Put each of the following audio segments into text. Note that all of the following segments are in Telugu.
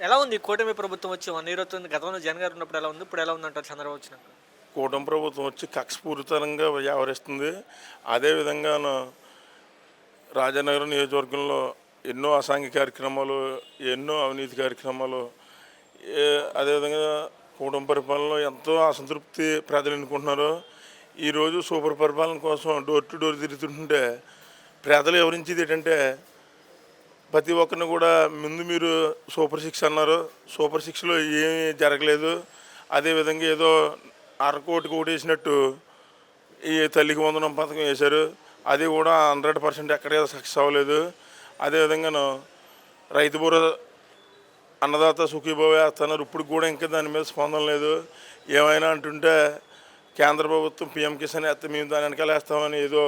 ఎలా ఉంది కూటమి ప్రభుత్వం వచ్చి 1 ఇయర్ అవుతుంది. గతంలో జగన్ గారు ఉన్నప్పుడు ఎలా ఉంది? ఇప్పుడు ఎలా ఉందంటారు చంద్రబాబు వచ్చినాక? కూటమి ప్రభుత్వం వచ్చి కక్షపూరితంగా వ్యవహరిస్తుంది. అదేవిధంగాను రాజానగరం నియోజకవర్గంలో ఎన్నో అసాంఘిక కార్యక్రమాలు, ఎన్నో అవినీతి కార్యక్రమాలు, అదేవిధంగా కూటమి పరిపాలనలో ఎంతో అసంతృప్తి ప్రజలు ఎన్నుకుంటున్నారు. ఈరోజు సూపర్ పరిపాలన కోసం డోర్ టు డోర్ తిరుగుతుంటే ప్రజలు వివరించేది ఏంటంటే ప్రతి ఒక్కరిని కూడా ముందు మీరు సూపర్ సిక్స్ అన్నారు, సూపర్ సిక్స్లో ఏమీ జరగలేదు. అదేవిధంగా ఏదో అరకోటికి ఓటేసినట్టు ఈ తల్లికి వందనం పథకం వేశారు, అది కూడా 100% ఎక్కడ సక్సెస్ అవ్వలేదు. అదేవిధంగాను రైతు భరోసా అన్నదాత సుఖీభావ వేస్తున్నారు, ఇప్పుడు కూడా ఇంకా దాని మీద స్పందన లేదు. ఏమైనా అంటుంటే కేంద్ర ప్రభుత్వం పిఎం కిసాన్ వేస్తే మేము దాని వెనకాల వేస్తామని ఏదో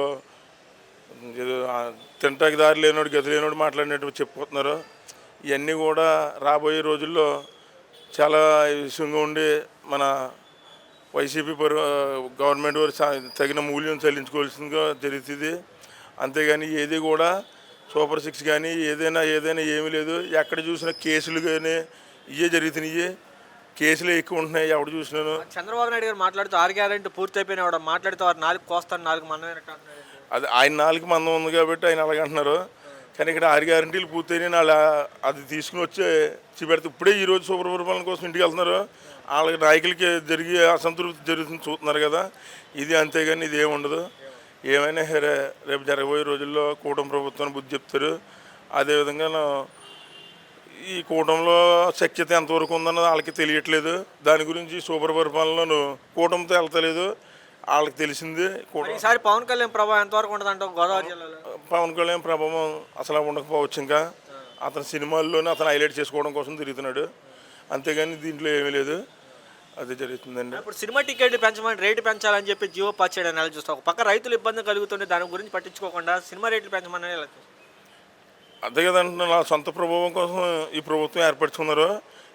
ఏదో తింటాకి దారి లేనోడు గతి లేనోడు మాట్లాడినట్టు చెప్పుకుంటున్నారు. ఇవన్నీ కూడా రాబోయే రోజుల్లో చాలా విషయంగా ఉండి మన వైసీపీ గవర్నమెంట్ వారు తగిన మూల్యం చెల్లించుకోవాల్సిందిగా జరుగుతుంది. అంతేగాని ఏది కూడా సూపర్ సిక్స్ కానీ ఏదైనా ఏమీ లేదు. ఎక్కడ చూసినా కేసులు కానీ ఇవే జరుగుతున్నాయి. కేసులు ఎక్కువ ఉంటున్నాయి ఎవడు చూసినాను. చంద్రబాబు నాయుడు గారు మాట్లాడుతూ 6 గ్యారెంటీ పూర్తి అయిపోయినా మాట్లాడుతూ వారు 4 కోస్తాను 4 మందమైనట్టు అంటున్నారు. అది ఆయన 4 మందం ఉంది కాబట్టి ఆయన అలాగంటున్నారు. కానీ ఇక్కడ 6 గ్యారెంటీలు పూర్తయినాయి. వాళ్ళు అది తీసుకుని వచ్చి చూపెడితే ఇప్పుడే ఈరోజు సూపర్ పరిపాలన కోసం ఇంటికి వెళ్తున్నారు. వాళ్ళకి నాయకులకి జరిగే అసంతృప్తి జరుగుతుంది చూస్తున్నారు కదా. ఇది అంతేగాని ఇది ఏముండదు. ఏమైనా రేపు జరగబోయే రోజుల్లో కూటమి ప్రభుత్వాన్ని బుద్ధి చెప్తారు. అదేవిధంగా ఈ కూటమిలో శక్యత ఎంతవరకు ఉందన్నది వాళ్ళకి తెలియట్లేదు. దాని గురించి సూపర్ పరిపాలనలో కూటమితో వెళ్తలేదు. వాళ్ళకి తెలిసింది. ఈసారి పవన్ కళ్యాణ్ ప్రభావం ఎంతవరకు ఉండదంటే గోదావరి జిల్లాలో? పవన్ కళ్యాణ్ ప్రభావం అసలు ఉండకపోవచ్చు. ఇంకా అతని సినిమాల్లోనే అతను హైలైట్ చేసుకోవడం కోసం తిరుగుతున్నాడు, అంతేగాని దీంట్లో ఏమీ లేదు. అది జరుగుతుందండి. ఇప్పుడు సినిమా టికెట్లు పెంచమని రేటు పెంచాలని చెప్పి జియో పాస్ చేయడం ఎలా చూస్తాం? ఒక పక్క రైతులు ఇబ్బంది కలుగుతుంటే దాని గురించి పట్టించుకోకుండా సినిమా రేట్లు పెంచమని ఎలా చూస్తాం? అంతే కదంటే నా సొంత ప్రభావం కోసం ఈ ప్రభుత్వం ఏర్పరచుకున్నారు.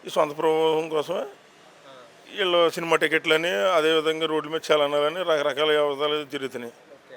ఈ సొంత ప్రభావం కోసం వీళ్ళు సినిమా టికెట్లని, అదేవిధంగా రోడ్ల మీద చలనాలని రకరకాల వ్యవహారాలు జరుగుతున్నాయి.